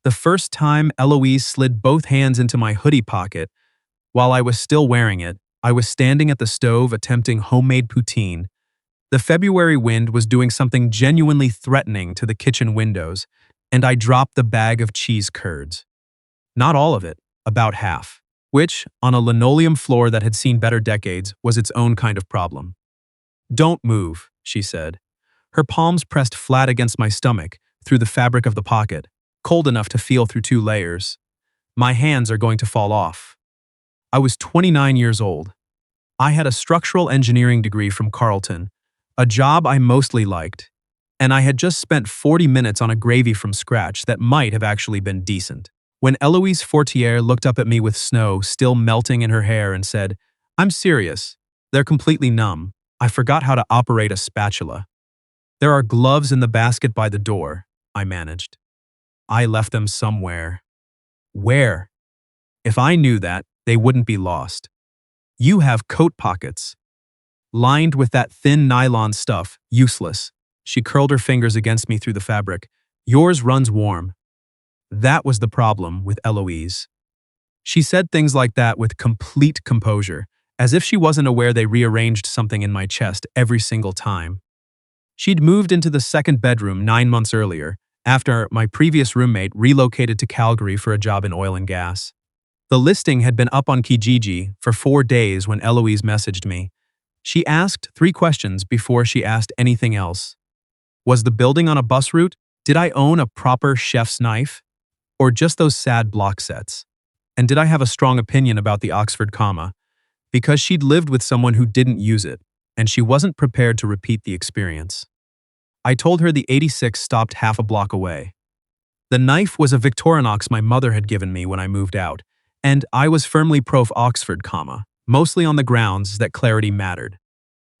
The first time Eloise slid both hands into my hoodie pocket, while I was still wearing it, I was standing at the stove attempting homemade poutine. The February wind was doing something genuinely threatening to the kitchen windows, and I dropped the bag of cheese curds. Not all of it, about half, which, on a linoleum floor that had seen better decades, was its own kind of problem. "Don't move," she said. Her palms pressed flat against my stomach, through the fabric of the pocket, cold enough to feel through 2 layers. My hands are going to fall off. I was 29 years old. I had a structural engineering degree from Carleton, a job I mostly liked, and I had just spent 40 minutes on a gravy from scratch that might have actually been decent. When Eloise Fortier looked up at me with snow still melting in her hair and said, "I'm serious. They're completely numb. I forgot how to operate a spatula." "There are gloves in the basket by the door," I managed. "I left them somewhere." "Where?" "If I knew that, they wouldn't be lost." "You have coat pockets." "Lined with that thin nylon stuff, useless." She curled her fingers against me through the fabric. "Yours runs warm." That was the problem with Eloise. She said things like that with complete composure, as if she wasn't aware they rearranged something in my chest every single time. She'd moved into the second bedroom 9 months earlier, after my previous roommate relocated to Calgary for a job in oil and gas. The listing had been up on Kijiji for 4 days when Eloise messaged me. She asked 3 questions before she asked anything else. Was the building on a bus route? Did I own a proper chef's knife? Or just those sad block sets? And did I have a strong opinion about the Oxford comma? Because she'd lived with someone who didn't use it, and she wasn't prepared to repeat the experience. I told her the 86 stopped half a block away. The knife was a Victorinox my mother had given me when I moved out, and I was firmly pro-Oxford comma, mostly on the grounds that clarity mattered.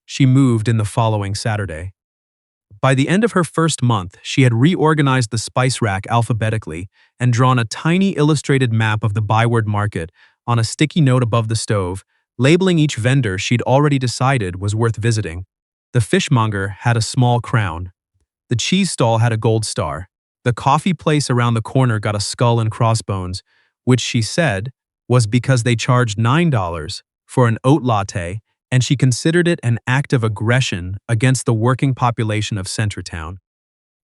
She moved in the following Saturday. By the end of her first month, she had reorganized the spice rack alphabetically and drawn a tiny illustrated map of the Byward Market on a sticky note above the stove, labeling each vendor she'd already decided was worth visiting. The fishmonger had a small crown. The cheese stall had a gold star. The coffee place around the corner got a skull and crossbones, which she said was because they charged $9 for an oat latte, and she considered it an act of aggression against the working population of Centertown.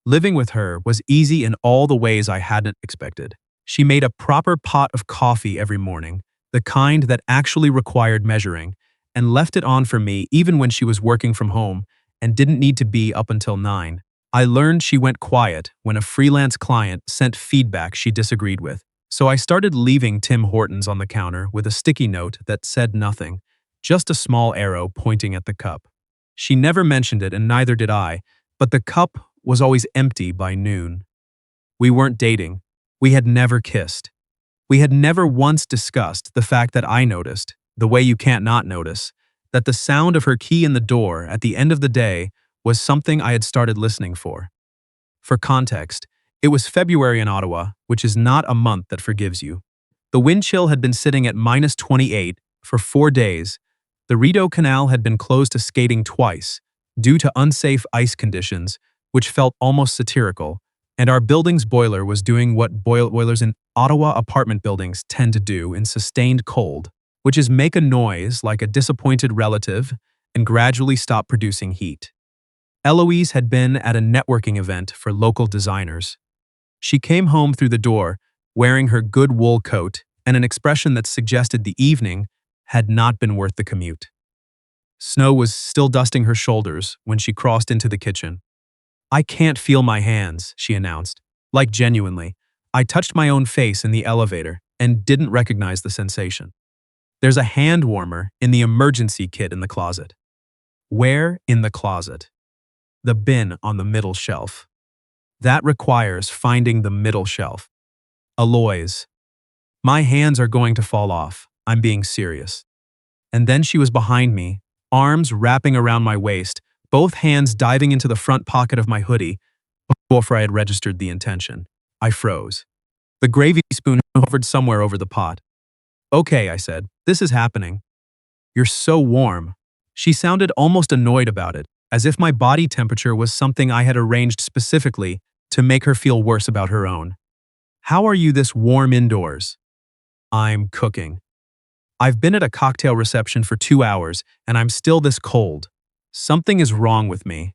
Living with her was easy in all the ways I hadn't expected. She made a proper pot of coffee every morning, the kind that actually required measuring, and left it on for me even when she was working from home and didn't need to be up until 9. I learned she went quiet when a freelance client sent feedback she disagreed with, so I started leaving Tim Hortons on the counter with a sticky note that said nothing, just a small arrow pointing at the cup. She never mentioned it and neither did I, but the cup was always empty by noon. We weren't dating. We had never kissed. We had never once discussed the fact that I noticed, the way you can't not notice, that the sound of her key in the door at the end of the day was something I had started listening for. For context, it was February in Ottawa, which is not a month that forgives you. The wind chill had been sitting at -28 for 4 days. The Rideau Canal had been closed to skating twice, due to unsafe ice conditions, which felt almost satirical, and our building's boiler was doing what boilers in Ottawa apartment buildings tend to do in sustained cold, which is make a noise like a disappointed relative and gradually stop producing heat. Eloise had been at a networking event for local designers. She came home through the door, wearing her good wool coat and an expression that suggested the evening had not been worth the commute. Snow was still dusting her shoulders when she crossed into the kitchen. "I can't feel my hands," she announced. Like genuinely. I touched my own face in the elevator and didn't recognize the sensation. "There's a hand warmer in the emergency kit in the closet." "Where in the closet?" "The bin on the middle shelf." "That requires finding the middle shelf." "Aloys." "My hands are going to fall off. I'm being serious." And then she was behind me, arms wrapping around my waist, both hands diving into the front pocket of my hoodie before I had registered the intention. I froze. The gravy spoon hovered somewhere over the pot. "Okay," I said, "this is happening." "You're so warm." She sounded almost annoyed about it, as if my body temperature was something I had arranged specifically to make her feel worse about her own. How are you this warm indoors? I'm cooking. I've been at a cocktail reception for 2 hours, and I'm still this cold. Something is wrong with me.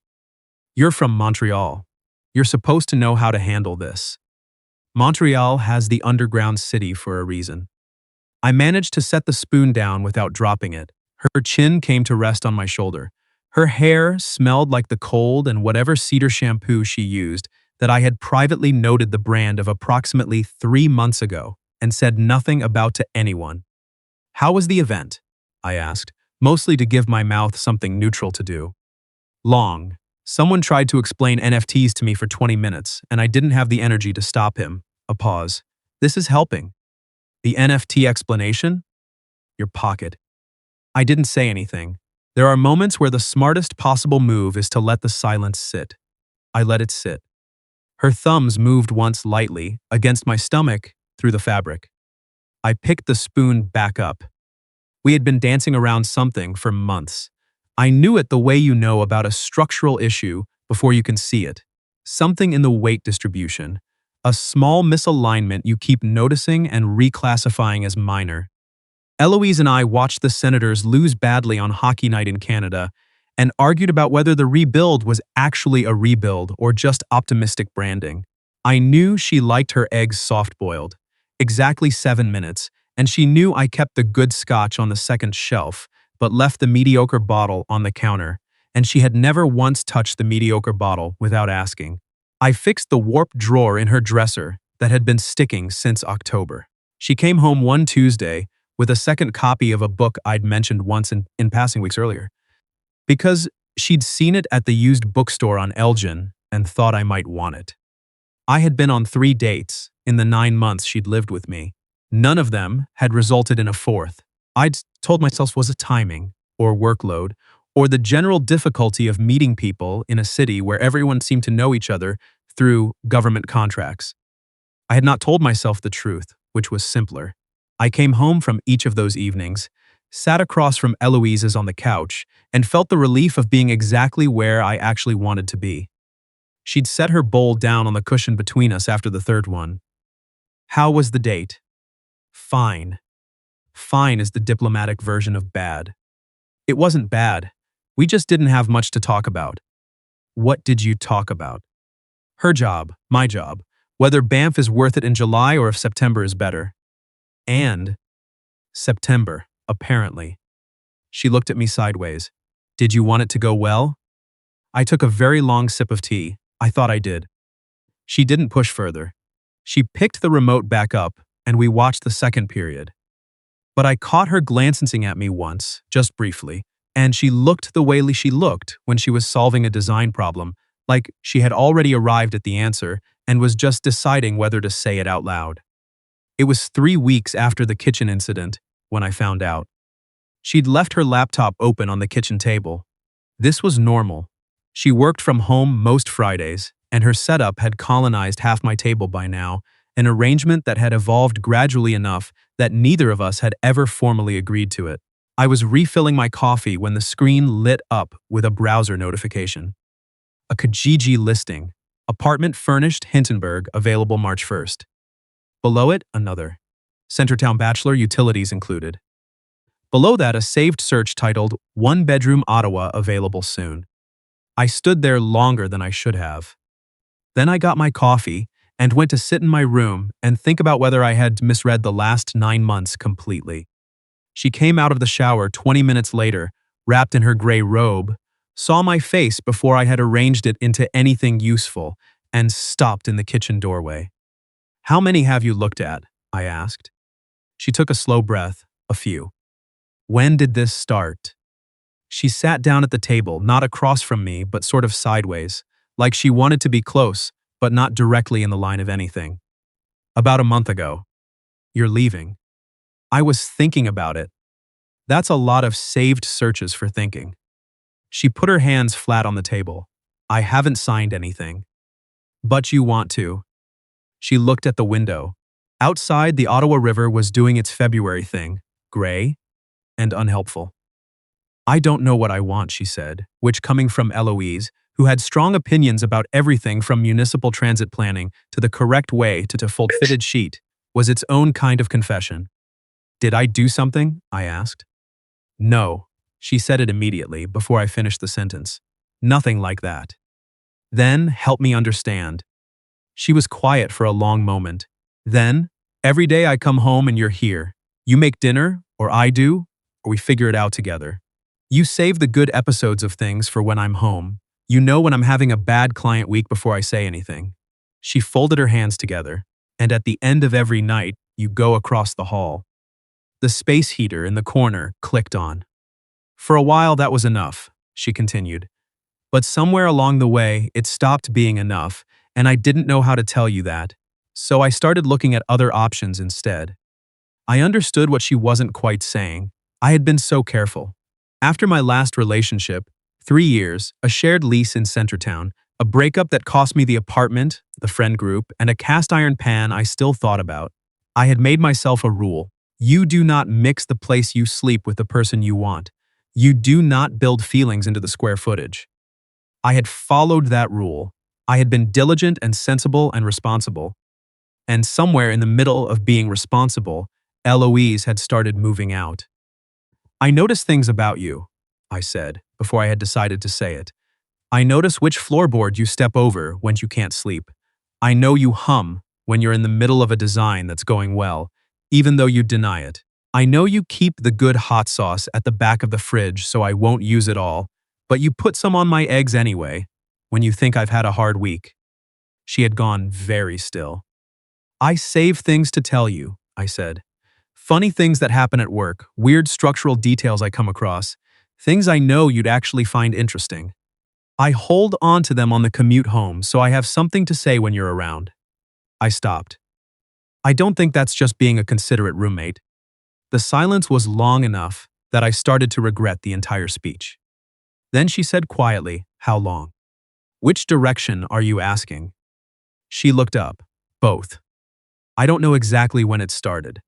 You're from Montreal. You're supposed to know how to handle this. Montreal has the underground city for a reason. I managed to set the spoon down without dropping it. Her chin came to rest on my shoulder. Her hair smelled like the cold and whatever cedar shampoo she used that I had privately noted the brand of approximately 3 months ago and said nothing about to anyone. How was the event? I asked, mostly to give my mouth something neutral to do. Long. Someone tried to explain NFTs to me for 20 minutes, and I didn't have the energy to stop him. A pause. This is helping. The NFT explanation? Your pocket. I didn't say anything. There are moments where the smartest possible move is to let the silence sit. I let it sit. Her thumbs moved once lightly, against my stomach, through the fabric. I picked the spoon back up. We had been dancing around something for months. I knew it the way you know about a structural issue before you can see it. Something in the weight distribution. A small misalignment you keep noticing and reclassifying as minor. Eloise and I watched the Senators lose badly on hockey night in Canada and argued about whether the rebuild was actually a rebuild or just optimistic branding. I knew she liked her eggs soft-boiled. Exactly 7 minutes, and she knew I kept the good scotch on the second shelf, but left the mediocre bottle on the counter, and she had never once touched the mediocre bottle without asking. I fixed the warped drawer in her dresser that had been sticking since October. She came home one Tuesday with a second copy of a book I'd mentioned once in passing weeks earlier, because she'd seen it at the used bookstore on Elgin and thought I might want it. I had been on 3 dates in the 9 months she'd lived with me. None of them had resulted in a fourth. I'd told myself was a timing, or workload, or the general difficulty of meeting people in a city where everyone seemed to know each other through government contracts. I had not told myself the truth, which was simpler. I came home from each of those evenings, sat across from Eloise's on the couch, and felt the relief of being exactly where I actually wanted to be. She'd set her bowl down on the cushion between us after the third one. How was the date? Fine. Fine is the diplomatic version of bad. It wasn't bad. We just didn't have much to talk about. What did you talk about? Her job, my job, whether Banff is worth it in July or if September is better. And September, apparently. She looked at me sideways. Did you want it to go well? I took a very long sip of tea. I thought I did. She didn't push further. She picked the remote back up, and we watched the second period. But I caught her glancing at me once, just briefly, and she looked the way she looked when she was solving a design problem, like she had already arrived at the answer and was just deciding whether to say it out loud. It was 3 weeks after the kitchen incident when I found out. She'd left her laptop open on the kitchen table. This was normal. She worked from home most Fridays, and her setup had colonized half my table by now, an arrangement that had evolved gradually enough that neither of us had ever formally agreed to it. I was refilling my coffee when the screen lit up with a browser notification. A Kijiji listing. Apartment furnished Hintonburg, available March 1st. Below it, another. Centertown Bachelor, utilities included. Below that, a saved search titled One Bedroom Ottawa, available soon. I stood there longer than I should have. Then I got my coffee and went to sit in my room and think about whether I had misread the last 9 months completely. She came out of the shower 20 minutes later, wrapped in her gray robe, saw my face before I had arranged it into anything useful, and stopped in the kitchen doorway. How many have you looked at? I asked. She took a slow breath. A few. When did this start? She sat down at the table, not across from me, but sort of sideways, like she wanted to be close, but not directly in the line of anything. About a month ago. You're leaving. I was thinking about it. That's a lot of saved searches for thinking. She put her hands flat on the table. I haven't signed anything. But you want to. She looked at the window. Outside, the Ottawa River was doing its February thing, gray and unhelpful. I don't know what I want, she said, which coming from Eloise, who had strong opinions about everything from municipal transit planning to the correct way to fold fitted sheet, was its own kind of confession. Did I do something? I asked. No, she said it immediately before I finished the sentence. Nothing like that. Then, help me understand. She was quiet for a long moment. Then, every day I come home and you're here. You make dinner, or I do, or we figure it out together. You save the good episodes of things for when I'm home. You know when I'm having a bad client week before I say anything. She folded her hands together, and at the end of every night, you go across the hall. The space heater in the corner clicked on. For a while that was enough, she continued. But somewhere along the way, it stopped being enough, and I didn't know how to tell you that. So I started looking at other options instead. I understood what she wasn't quite saying. I had been so careful. After my last relationship, 3 years, a shared lease in Centertown, a breakup that cost me the apartment, the friend group, and a cast iron pan I still thought about, I had made myself a rule. You do not mix the place you sleep with the person you want. You do not build feelings into the square footage. I had followed that rule. I had been diligent and sensible and responsible. And somewhere in the middle of being responsible, Eloise had started moving out. I notice things about you, I said, before I had decided to say it. I notice which floorboard you step over when you can't sleep. I know you hum when you're in the middle of a design that's going well, even though you deny it. I know you keep the good hot sauce at the back of the fridge so I won't use it all, but you put some on my eggs anyway, when you think I've had a hard week. She had gone very still. I save things to tell you, I said. Funny things that happen at work, weird structural details I come across, things I know you'd actually find interesting. I hold on to them on the commute home so I have something to say when you're around. I stopped. I don't think that's just being a considerate roommate. The silence was long enough that I started to regret the entire speech. Then she said quietly, "How long?" "Which direction are you asking?" She looked up. "Both. I don't know exactly when it started.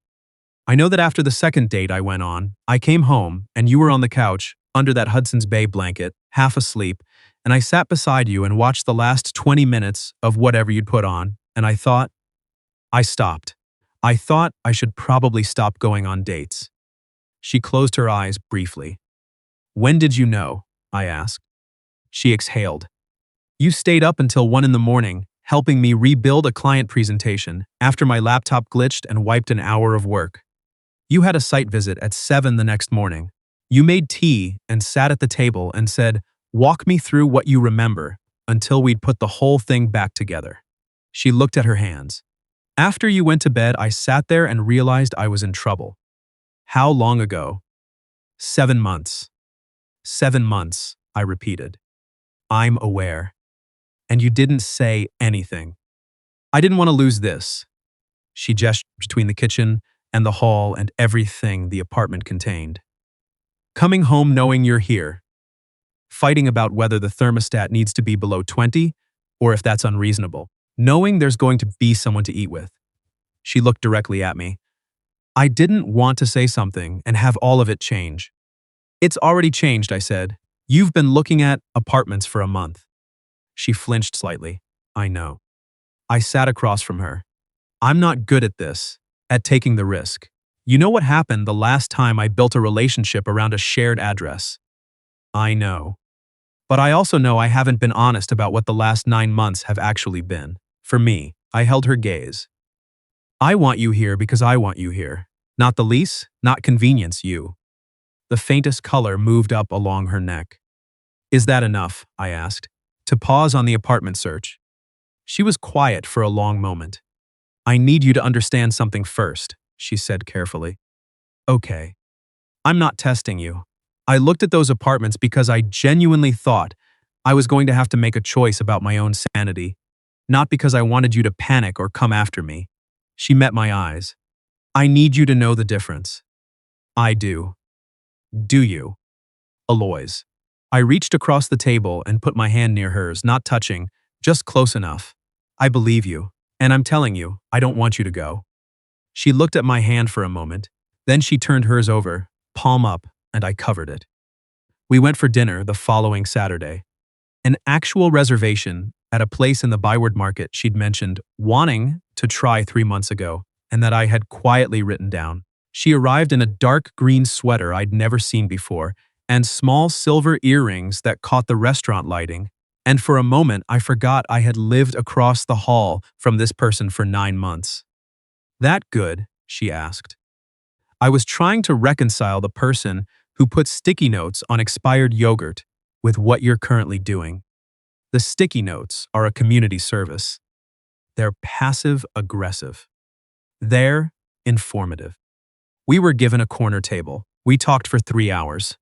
I know that after the second date I went on, I came home and you were on the couch, under that Hudson's Bay blanket, half asleep, and I sat beside you and watched the last 20 minutes of whatever you'd put on, and I stopped. I thought I should probably stop going on dates." She closed her eyes briefly. "When did you know?" I asked. She exhaled. "You stayed up until 1 in the morning, helping me rebuild a client presentation after my laptop glitched and wiped an hour of work. You had a site visit at 7 the next morning. You made tea and sat at the table and said, 'Walk me through what you remember,' until we'd put the whole thing back together." She looked at her hands. "After you went to bed, I sat there and realized I was in trouble." "How long ago?" 7 months. 7 months, I repeated. "I'm aware." "And you didn't say anything." "I didn't want to lose this." She gestured between the kitchen and the hall and everything the apartment contained. "Coming home knowing you're here. Fighting about whether the thermostat needs to be below 20 or if that's unreasonable. Knowing there's going to be someone to eat with." She looked directly at me. "I didn't want to say something and have all of it change." "It's already changed," I said. "You've been looking at apartments for a month." She flinched slightly. "I know." I sat across from her. "I'm not good at this, at taking the risk. You know what happened the last time I built a relationship around a shared address?" "I know. But I also know I haven't been honest about what the last 9 months have actually been. For me," I held her gaze. "I want you here because I want you here. Not the lease, not convenience, you." The faintest color moved up along her neck. "Is that enough?" I asked. "To pause on the apartment search?" She was quiet for a long moment. "I need you to understand something first," she said carefully. "Okay. I'm not testing you. I looked at those apartments because I genuinely thought I was going to have to make a choice about my own sanity, not because I wanted you to panic or come after me." She met my eyes. "I need you to know the difference." "I do." "Do you?" "Alois." I reached across the table and put my hand near hers, not touching, just close enough. "I believe you, and I'm telling you, I don't want you to go." She looked at my hand for a moment, then she turned hers over, palm up, and I covered it. We went for dinner the following Saturday. An actual reservation at a place in the Byward Market she'd mentioned wanting to try 3 months ago, and that I had quietly written down. She arrived in a dark green sweater I'd never seen before, and small silver earrings that caught the restaurant lighting, and for a moment I forgot I had lived across the hall from this person for 9 months. "That good?" she asked. I was trying to reconcile the person who put sticky notes on expired yogurt with what you're currently doing. The sticky notes are a community service. They're passive-aggressive. They're informative. We were given a corner table. We talked for 3 hours.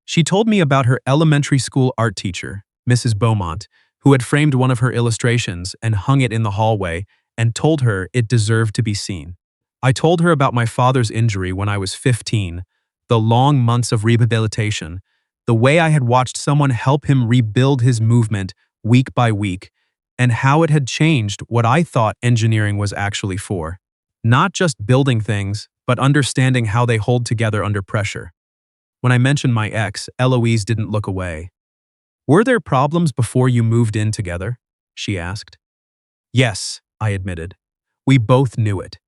She told me about her elementary school art teacher, Mrs. Beaumont, who had framed one of her illustrations and hung it in the hallway and told her it deserved to be seen. I told her about my father's injury when I was 15, the long months of rehabilitation, the way I had watched someone help him rebuild his movement week by week, and how it had changed what I thought engineering was actually for. Not just building things, but understanding how they hold together under pressure. When I mentioned my ex, Eloise didn't look away. "Were there problems before you moved in together?" she asked. "Yes," I admitted. "We both knew it.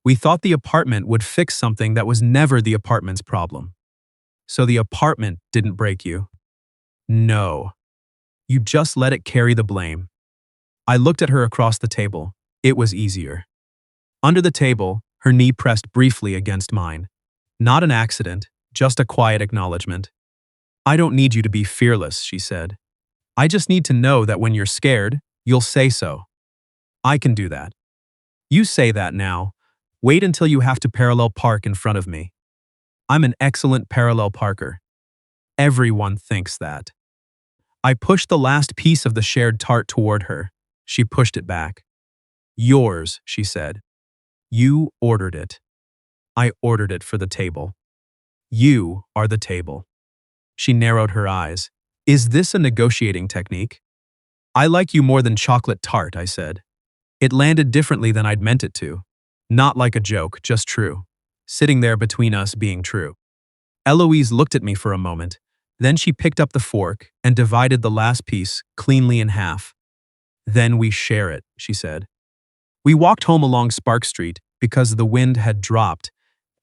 We thought the apartment would fix something that was never the apartment's problem." "So the apartment didn't break you?" "No. You just let it carry the blame." I looked at her across the table. It was easier. Under the table, her knee pressed briefly against mine. Not an accident, just a quiet acknowledgement. "I don't need you to be fearless," she said. "I just need to know that when you're scared, you'll say so." "I can do that." "You say that now. Wait until you have to parallel park in front of me." "I'm an excellent parallel parker." "Everyone thinks that." I pushed the last piece of the shared tart toward her. She pushed it back. "Yours," she said. "You ordered it." "I ordered it for the table." "You are the table." She narrowed her eyes. "Is this a negotiating technique?" "I like you more than chocolate tart," I said. It landed differently than I'd meant it to. Not like a joke, just true. Sitting there between us being true. Eloise looked at me for a moment. Then she picked up the fork and divided the last piece cleanly in half. "Then we share it," she said. We walked home along Spark Street because the wind had dropped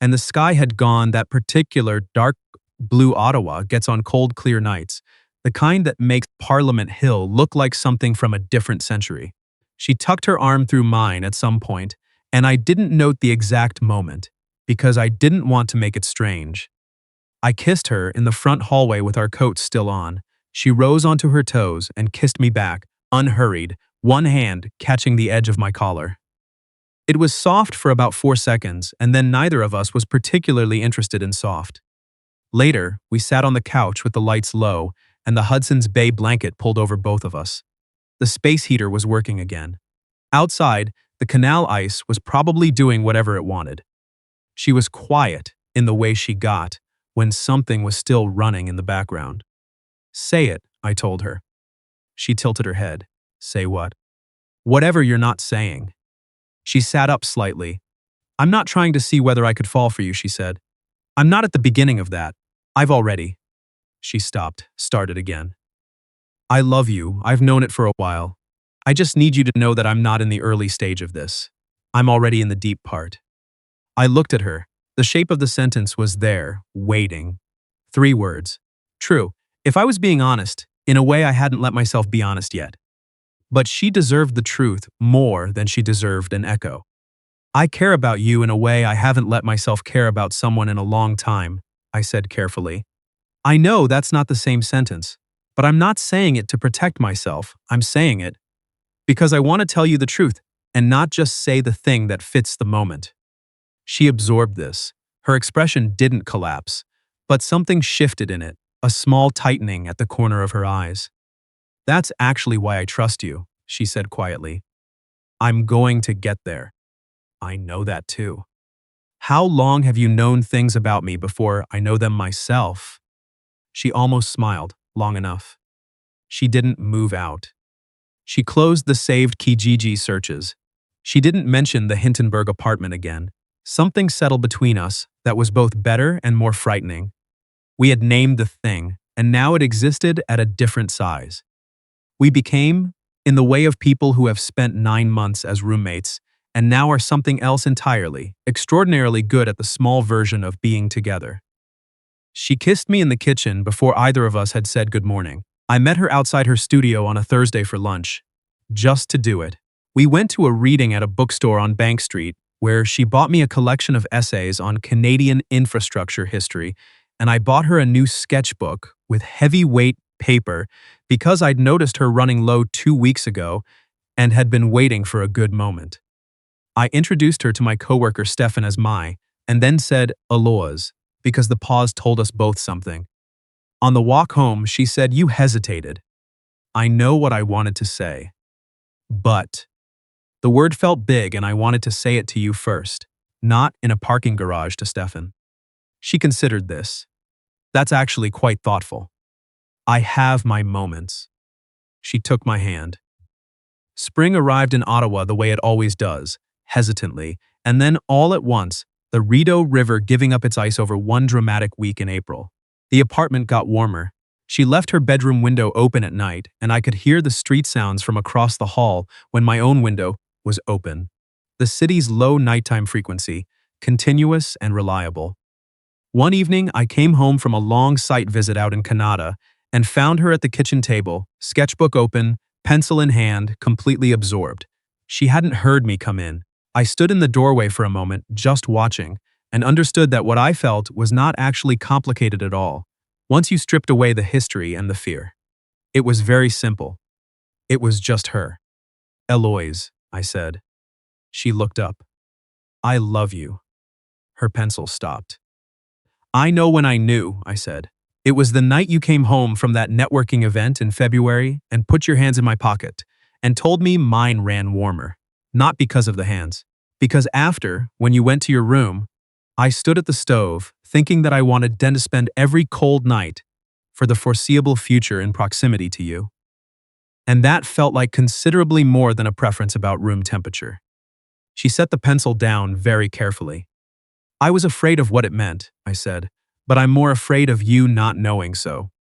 and the sky had gone that particular dark blue Ottawa gets on cold, clear nights, the kind that makes Parliament Hill look like something from a different century. She tucked her arm through mine at some point, and I didn't note the exact moment because I didn't want to make it strange. I kissed her in the front hallway with our coats still on. She rose onto her toes and kissed me back, unhurried, one hand catching the edge of my collar. It was soft for about 4 seconds, and then neither of us was particularly interested in soft. Later, we sat on the couch with the lights low and the Hudson's Bay blanket pulled over both of us. The space heater was working again. Outside, the canal ice was probably doing whatever it wanted. She was quiet in the way she got when something was still running in the background. "Say it," I told her. She tilted her head. "Say what?" "Whatever you're not saying." She sat up slightly. "I'm not trying to see whether I could fall for you," she said. "I'm not at the beginning of that. I've already." She stopped, started again. "I love you. I've known it for a while. I just need you to know that I'm not in the early stage of this. I'm already in the deep part." I looked at her. The shape of the sentence was there, waiting. 3 words. True, if I was being honest, in a way I hadn't let myself be honest yet. But she deserved the truth more than she deserved an echo. "I care about you in a way I haven't let myself care about someone in a long time," I said carefully. "I know that's not the same sentence, but I'm not saying it to protect myself. I'm saying it because I want to tell you the truth and not just say the thing that fits the moment." She absorbed this. Her expression didn't collapse, but something shifted in it, a small tightening at the corner of her eyes. "That's actually why I trust you," she said quietly. "I'm going to get there." "I know that too." "How long have you known things about me before I know them myself?" She almost smiled, long enough. She didn't move out. She closed the saved Kijiji searches. She didn't mention the Hintonburg apartment again. Something settled between us that was both better and more frightening. We had named the thing, and now it existed at a different size. We became in the way of people who have spent 9 months as roommates and now are something else entirely, extraordinarily good at the small version of being together. She kissed me in the kitchen before either of us had said good morning. I met her outside her studio on a Thursday for lunch, just to do it. We went to a reading at a bookstore on Bank Street, where she bought me a collection of essays on Canadian infrastructure history, and I bought her a new sketchbook with heavyweight paper because I'd noticed her running low 2 weeks ago and had been waiting for a good moment. I introduced her to my coworker Stefan as Mai, and then said Alois, because the pause told us both something. On the walk home, she said, "You hesitated." I know what I wanted to say. But the word felt big and I wanted to say it to you first, not in a parking garage to Stefan. She considered this. That's actually quite thoughtful. I have my moments. She took my hand. Spring arrived in Ottawa the way it always does, hesitantly, and then all at once, the Rideau River giving up its ice over one dramatic week in April. The apartment got warmer. She left her bedroom window open at night, and I could hear the street sounds from across the hall when my own window was open. The city's low nighttime frequency, continuous and reliable. One evening, I came home from a long site visit out in Canada and found her at the kitchen table, sketchbook open, pencil in hand, completely absorbed. She hadn't heard me come in. I stood in the doorway for a moment, just watching, and understood that what I felt was not actually complicated at all, once you stripped away the history and the fear. It was very simple. It was just her. "Eloise," I said. She looked up. "I love you." Her pencil stopped. "I know when I knew," I said. "It was the night you came home from that networking event in February and put your hands in my pocket and told me mine ran warmer. Not because of the hands. Because after, when you went to your room, I stood at the stove, thinking that I wanted then to spend every cold night for the foreseeable future in proximity to you. And that felt like considerably more than a preference about room temperature." She set the pencil down very carefully. "I was afraid of what it meant," I said, "but I'm more afraid of you not knowing so."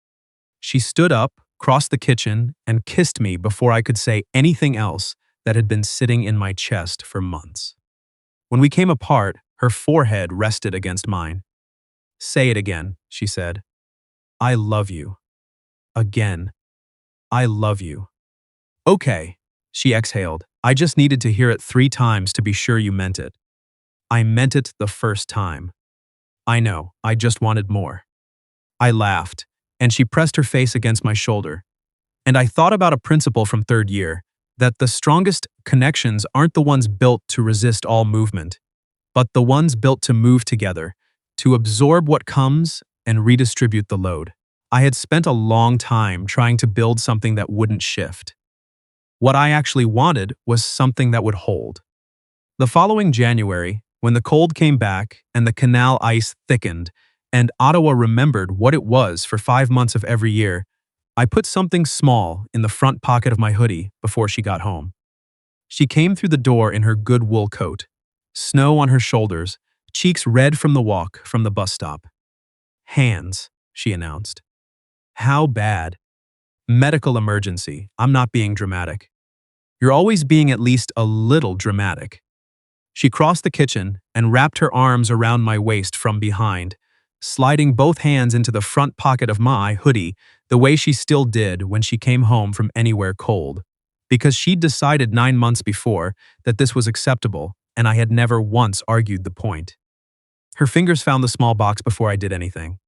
She stood up, crossed the kitchen, and kissed me before I could say anything else that had been sitting in my chest for months. When we came apart, her forehead rested against mine. "Say it again," she said. "I love you." Again. "I love you." "Okay," she exhaled. "I just needed to hear it 3 times to be sure you meant it." "I meant it the first time." "I know, I just wanted more." I laughed, and she pressed her face against my shoulder. And I thought about a principle from 3rd year, that the strongest connections aren't the ones built to resist all movement, but the ones built to move together, to absorb what comes and redistribute the load. I had spent a long time trying to build something that wouldn't shift. What I actually wanted was something that would hold. The following January, when the cold came back and the canal ice thickened, and Ottawa remembered what it was for 5 months of every year, I put something small in the front pocket of my hoodie before she got home. She came through the door in her good wool coat, snow on her shoulders, cheeks red from the walk from the bus stop. "Hands," she announced. "How bad?" "Medical emergency. I'm not being dramatic." "You're always being at least a little dramatic." She crossed the kitchen and wrapped her arms around my waist from behind, sliding both hands into the front pocket of my hoodie the way she still did when she came home from anywhere cold, because she'd decided 9 months before that this was acceptable, and I had never once argued the point. Her fingers found the small box before I did anything.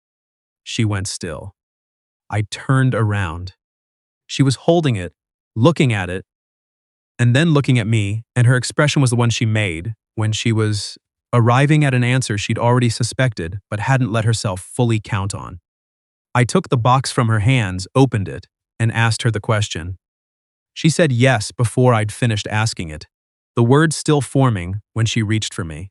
She went still. I turned around. She was holding it, looking at it, and then looking at me, and her expression was the one she made when she was arriving at an answer she'd already suspected but hadn't let herself fully count on. I took the box from her hands, opened it, and asked her the question. She said yes before I'd finished asking it, the words still forming when she reached for me.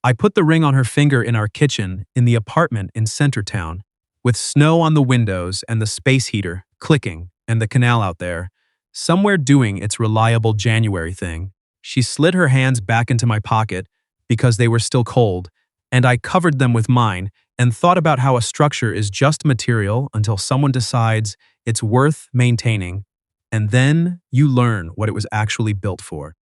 I put the ring on her finger in our kitchen in the apartment in Centertown, with snow on the windows and the space heater clicking and the canal out there, somewhere doing its reliable January thing. She slid her hands back into my pocket because they were still cold, and I covered them with mine and thought about how a structure is just material until someone decides it's worth maintaining And then you learn what it was actually built for.